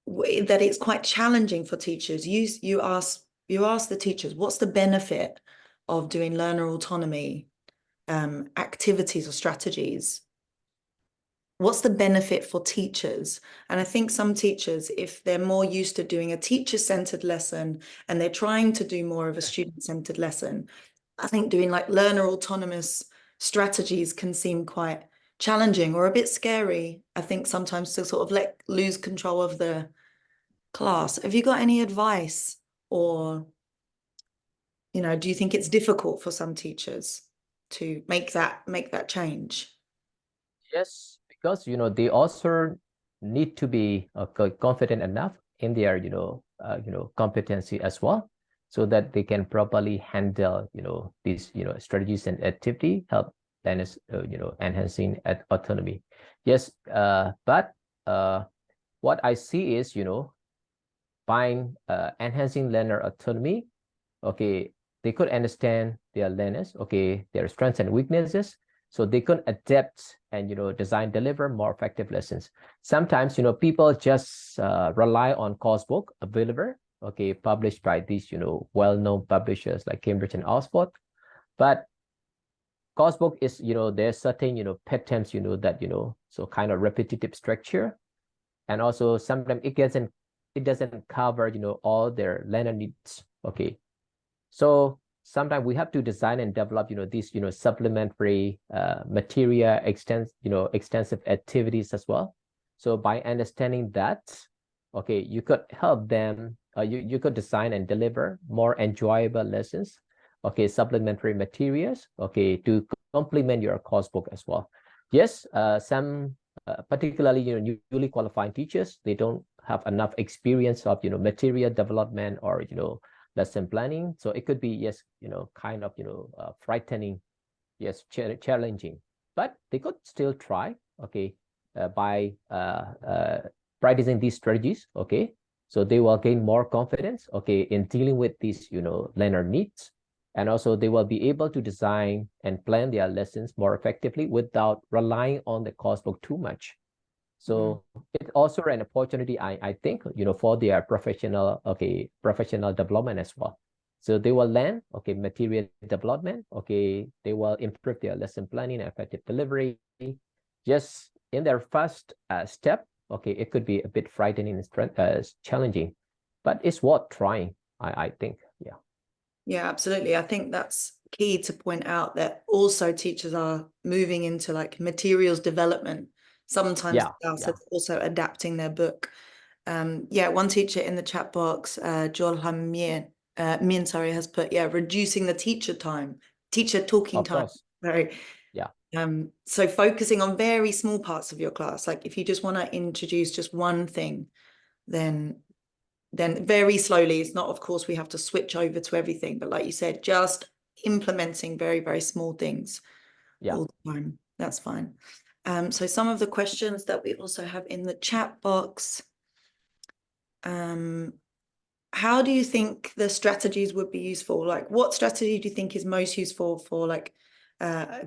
that it's quite challenging for teachers. You ask the teachers, what's the benefit of doing learner autonomy activities or strategies? What's the benefit for teachers? And I think some teachers, if they're more used to doing a teacher-centered lesson and they're trying to do more of a student-centered lesson, I think doing like learner autonomous strategies can seem quite challenging or a bit scary, I think sometimes, to sort of lose control of the class. Have you got any advice, or, do you think it's difficult for some teachers to make that change? Yes, because they also need to be confident enough in their competency as well, so that they can properly handle these strategies and activity help enhancing autonomy. Yes, but what I see is by enhancing learner autonomy, okay, they could understand their learners, okay, their strengths and weaknesses, so they could adapt and design, deliver more effective lessons. Sometimes people just rely on coursebook available, okay, published by these well-known publishers like Cambridge and Oxford, but coursebook is there's certain patterns that so kind of repetitive structure, and also sometimes it doesn't cover all their learner needs, okay. So sometimes we have to design and develop, these, supplementary material, extensive activities as well. So by understanding that, okay, you could help them, you could design and deliver more enjoyable lessons, okay, supplementary materials, okay, to complement your course book as well. Yes, some particularly, newly qualified teachers, they don't have enough experience of, material development or, lesson planning. So it could be, yes, kind of, frightening, yes, challenging, but they could still try, okay, by practicing these strategies, okay. So they will gain more confidence, okay, in dealing with these, learner needs. And also they will be able to design and plan their lessons more effectively without relying on the course book too much. So it's also an opportunity, I think, for their professional development as well. So they will learn, okay, material development, okay, they will improve their lesson planning and effective delivery. Just in their first step, okay, it could be a bit frightening and challenging, but it's worth trying, I think. Yeah. Yeah, absolutely. I think that's key to point out, that also teachers are moving into like materials development. Sometimes also adapting their book. One teacher in the chat box, Jolham Min, sorry, has put, reducing the teacher talking time. Sorry. Yeah. So focusing on very small parts of your class. Like if you just want to introduce just one thing, then very slowly, it's not, of course, we have to switch over to everything, but like you said, just implementing very, very small things all the time. That's fine. So some of the questions that we also have in the chat box. How do you think the strategies would be useful? Like, what strategy do you think is most useful for like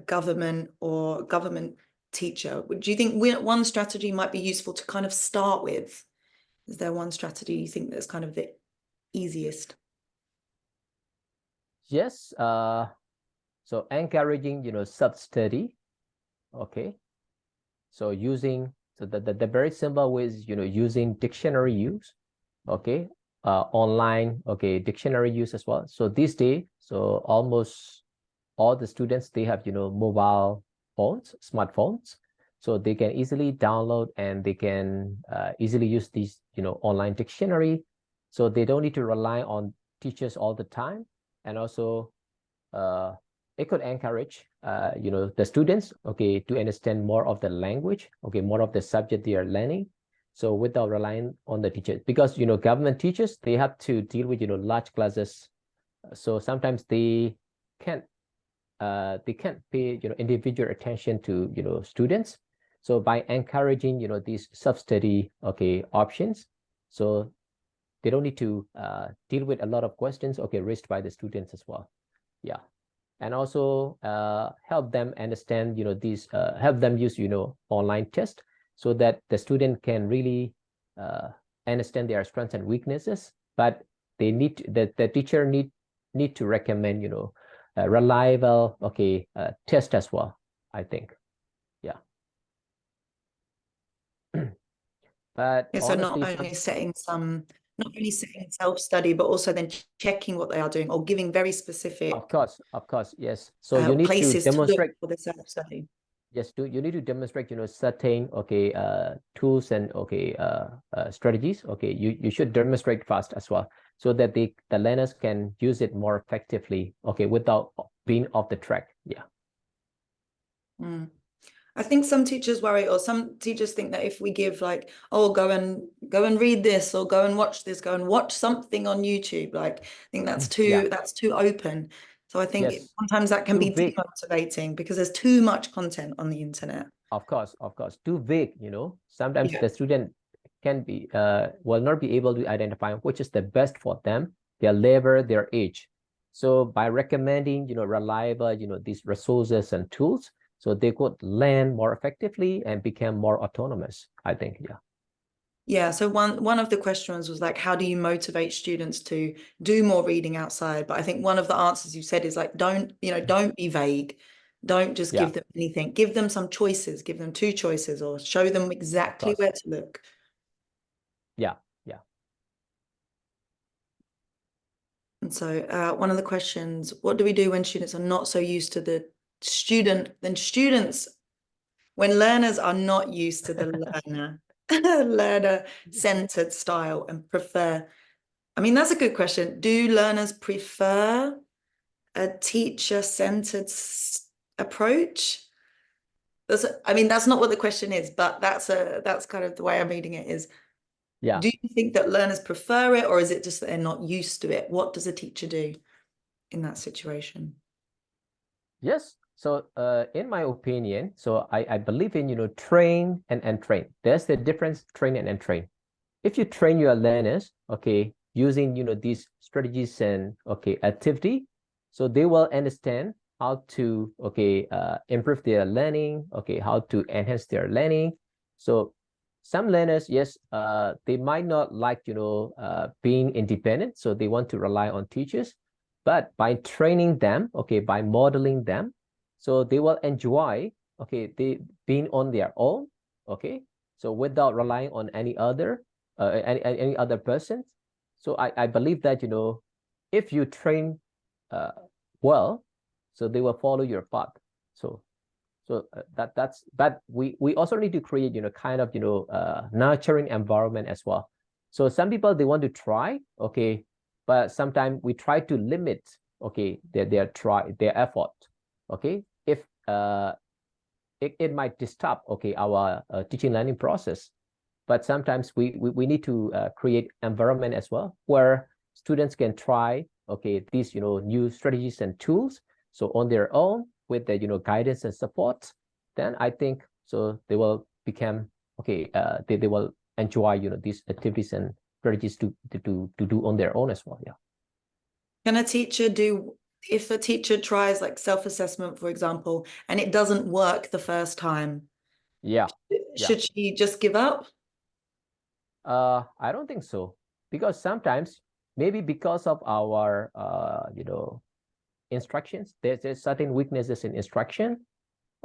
government or government teacher? Do you think one strategy might be useful to kind of start with? Is there one strategy you think that's kind of the easiest? Yes. So encouraging, self-study. Okay. So using, so the very simple way is, using dictionary use. Okay. Online, okay, dictionary use as well. So these days, so almost all the students, they have, mobile phones, smartphones. so they can easily download and they can easily use these, online dictionary. So they don't need to rely on teachers all the time. And also, it could encourage, the students, okay, to understand more of the language, okay, more of the subject they are learning. So without relying on the teachers, because, government teachers, they have to deal with, large classes. So sometimes can't they can't pay, individual attention to, students. So by encouraging, these self-study, okay, options, so they don't need to deal with a lot of questions, okay, raised by the students as well. Yeah. And also help them understand, these, help them use, online tests so that the student can really understand their strengths and weaknesses. But they need the teacher need to recommend, reliable, okay, test as well, I think. Yeah. But Yeah, so honestly, not only setting self-study, but also then checking what they are doing or giving very specific of course, yes. So you need to places to look demonstrate. for the self-study. Yes, you need to demonstrate, certain, okay, tools and, okay, strategies. Okay, you should demonstrate fast as well, so that the learners can use it more effectively, okay, without being off the track. Yeah. I think some teachers worry, or some teachers think that if we give like, oh, go and read this, or go and watch this, go and watch something on YouTube, like I think that's Yeah. too open. So I think Yes. sometimes that can Too be vague. demotivating because there's too much content on the internet. Of course, too vague. Sometimes Yeah. the student can be will not be able to identify which is the best for them, their level, their age. So by recommending, reliable, these resources and tools, so they could learn more effectively and become more autonomous, I think. Yeah. Yeah, so one of the questions was like, how do you motivate students to do more reading outside? But I think one of the answers you said is like, don't be vague. Don't just Yeah, give them anything. Give them some choices, give them two choices, or show them of exactly course. where to look. Yeah, yeah. And so one of the questions, what do we do when students are not so used to when learners are not used to the learner-centered style and prefer, I mean, that's a good question. Do learners prefer a teacher-centered approach? That's not what the question is, but that's kind of the way I'm reading it is, Yeah. do you think that learners prefer it, or is it just that they're not used to it? What does a teacher do in that situation? Yes. So in my opinion, so I believe in, train and train. There's the difference, train and train. If you train your learners, okay, using, these strategies and, okay, activity, so they will understand how to, okay, improve their learning, okay, how to enhance their learning. So some learners, yes, they might not like, being independent, so they want to rely on teachers. But by training them, okay, by modeling them, so they will enjoy, okay, they being on their own, okay, so without relying on any other any other person. So I believe that, if you train well, so they will follow your path. So but we also need to create, kind of, nurturing environment as well. So some people, they want to try, okay, but sometimes we try to limit, okay, their effort, okay, if it might disturb, okay, our teaching learning process. But sometimes we need to create environment as well where students can try, okay, these, new strategies and tools, so on their own with the, guidance and support. Then I think so they will become, okay, they will enjoy, these activities and strategies to do on their own as well. Yeah. Can a teacher do, if a teacher tries like self-assessment, for example, and it doesn't work the first time, Yeah. should she just give up? I don't think so, because sometimes maybe because of our instructions, there's certain weaknesses in instruction,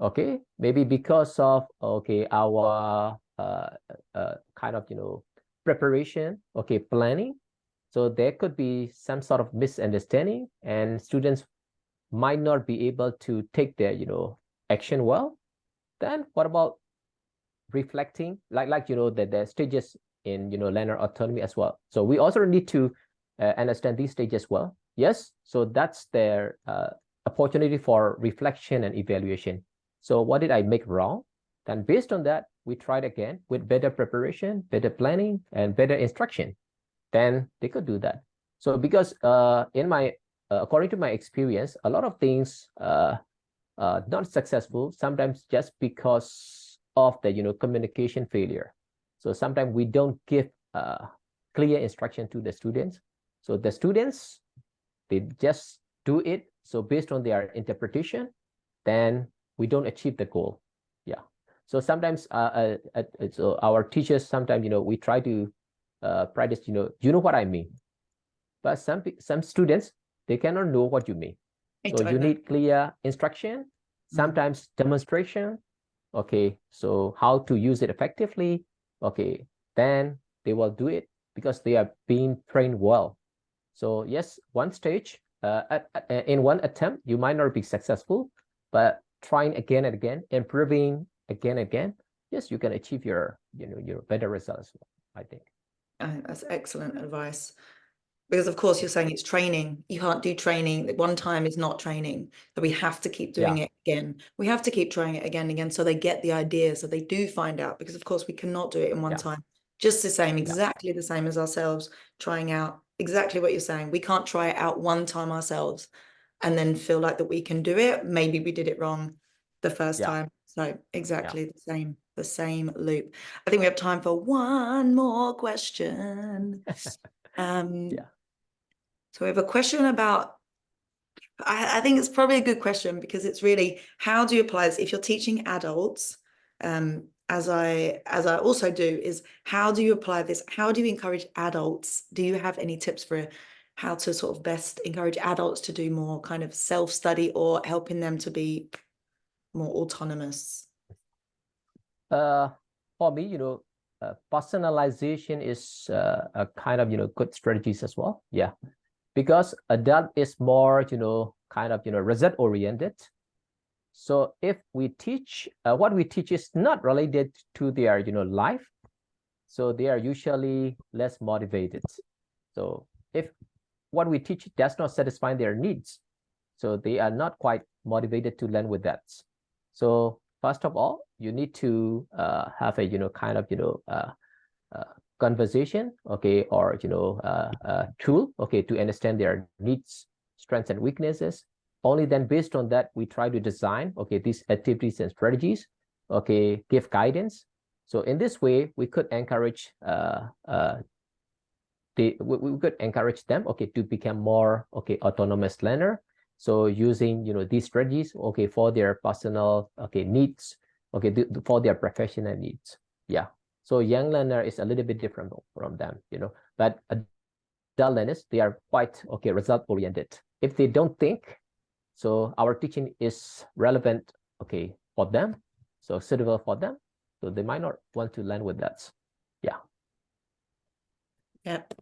okay, maybe because of, okay, our kind of, preparation, okay, planning. So there could be some sort of misunderstanding and students might not be able to take their, action well. Then what about reflecting, like the stages in learner autonomy as well. So we also need to understand these stages as well. Yes, so that's their opportunity for reflection and evaluation. So what did I make wrong? Then based on that, we tried again with better preparation, better planning, and better instruction. Then they could do that. So because according to my experience, a lot of things not successful sometimes just because of the communication failure. So sometimes we don't give clear instruction to the students. So the students, they just do it. So based on their interpretation, then we don't achieve the goal. Yeah. So sometimes so our teachers sometimes we try to practice you know what I mean, but some students, they cannot know what you mean. So you need clear instruction, sometimes demonstration. Okay, so how to use it effectively. Okay, then they will do it because they are being trained well. So yes, one stage, in one attempt, you might not be successful, but trying again and again, improving again and again, yes, you can achieve your better results, I think. That's excellent advice. Because of course you're saying it's training. You can't do training. One time is not training. So we have to keep doing it again. We have to keep trying it again and again so they get the idea, so they do find out. Because of course we cannot do it in one time. Just the same, exactly the same as ourselves trying out exactly what you're saying. We can't try it out one time ourselves and then feel like that we can do it. Maybe we did it wrong the first time. So exactly the same loop. I think we have time for one more question. So we have a question about, I think it's probably a good question because it's really, how do you apply this if you're teaching adults, as I also do, is how do you apply this? How do you encourage adults? Do you have any tips for how to sort of best encourage adults to do more kind of self-study or helping them to be more autonomous? For me, personalization is a kind of good strategies as well. Yeah, because adult is more kind of result oriented. So if we teach what we teach is not related to their life, so they are usually less motivated. So if what we teach does not satisfy their needs, so they are not quite motivated to learn with that. So first of all, you need to have a kind of conversation, okay, or tool, okay, to understand their needs, strengths, and weaknesses. Only then, based on that, we try to design, okay, these activities and strategies, okay, give guidance. So in this way, we could encourage we could encourage them, okay, to become more, okay, autonomous learner. So using these strategies, okay, for their personal, okay, needs, okay, for their professional needs. Yeah. So young learner is a little bit different from them, but adult learners, they are quite, okay, result oriented. If they don't think, so our teaching is relevant, okay, for them, so suitable for them, so they might not want to learn with that. Yeah. Yep.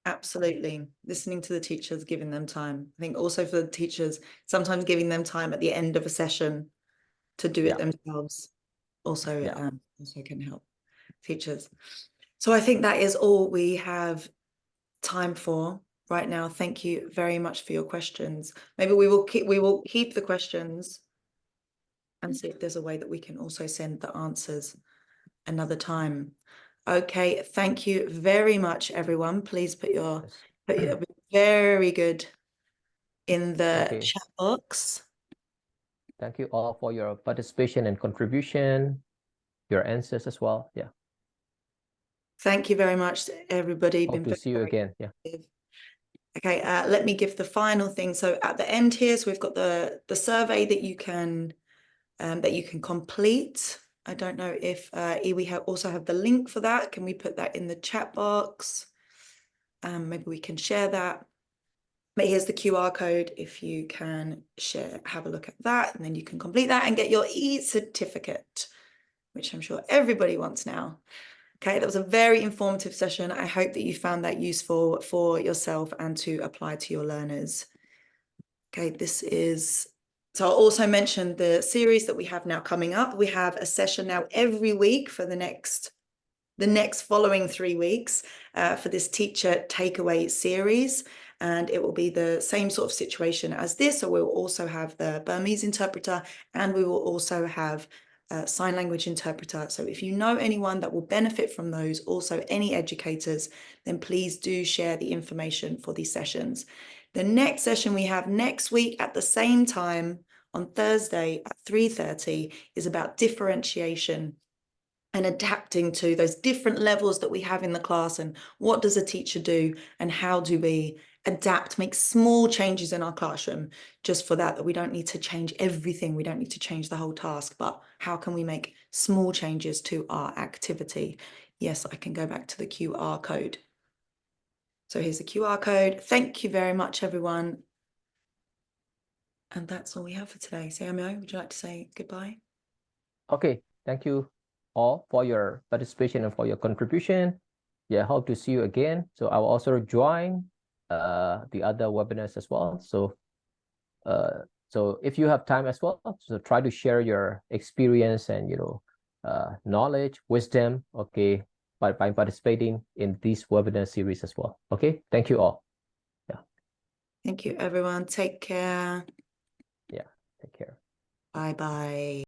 Absolutely. Listening to the teachers, giving them time. I think also for the teachers, sometimes giving them time at the end of a session to do it themselves also can help teachers. So I think that is all we have time for right now. Thank you very much for your questions. Maybe we will keep the questions and see if there's a way that we can also send the answers another time. Okay, thank you very much, everyone. Please put your very good in the chat box. Thank you all for your participation and contribution, your answers as well. Yeah. Thank you very much, everybody. Hope to see you again. Yeah. Okay, let me give the final thing. So at the end here, so we've got the survey that you can complete. I don't know if we also have the link for that. Can we put that in the chat box? Maybe we can share that. But here's the QR code if you can have a look at that, and then you can complete that and get your e-certificate, which I'm sure everybody wants now. Okay, that was a very informative session. I hope that you found that useful for yourself and to apply to your learners. Okay, this is So I'll also mention the series that we have now coming up. We have a session now every week for the next following 3 weeks for this teacher takeaway series. And it will be the same sort of situation as this. So we'll also have the Burmese interpreter, and we will also have a sign language interpreter. So if you know anyone that will benefit from those, also any educators, then please do share the information for these sessions. The next session we have next week at the same time on Thursday at 3:30 is about differentiation and adapting to those different levels that we have in the class, and what does a teacher do and how do we adapt, make small changes in our classroom just for that we don't need to change everything, we don't need to change the whole task, but how can we make small changes to our activity? Yes, I can go back to the QR code. So here's the QR code. Thank you very much, everyone. And that's all we have for today. Samuel, would you like to say goodbye? Okay, thank you all for your participation and for your contribution. Yeah, hope to see you again. So I will also join the other webinars as well. So if you have time as well, so try to share your experience and knowledge, wisdom, okay, by participating in this webinar series as well. Okay, thank you all. Yeah. Thank you, everyone. Take care. Yeah, take care. Bye-bye.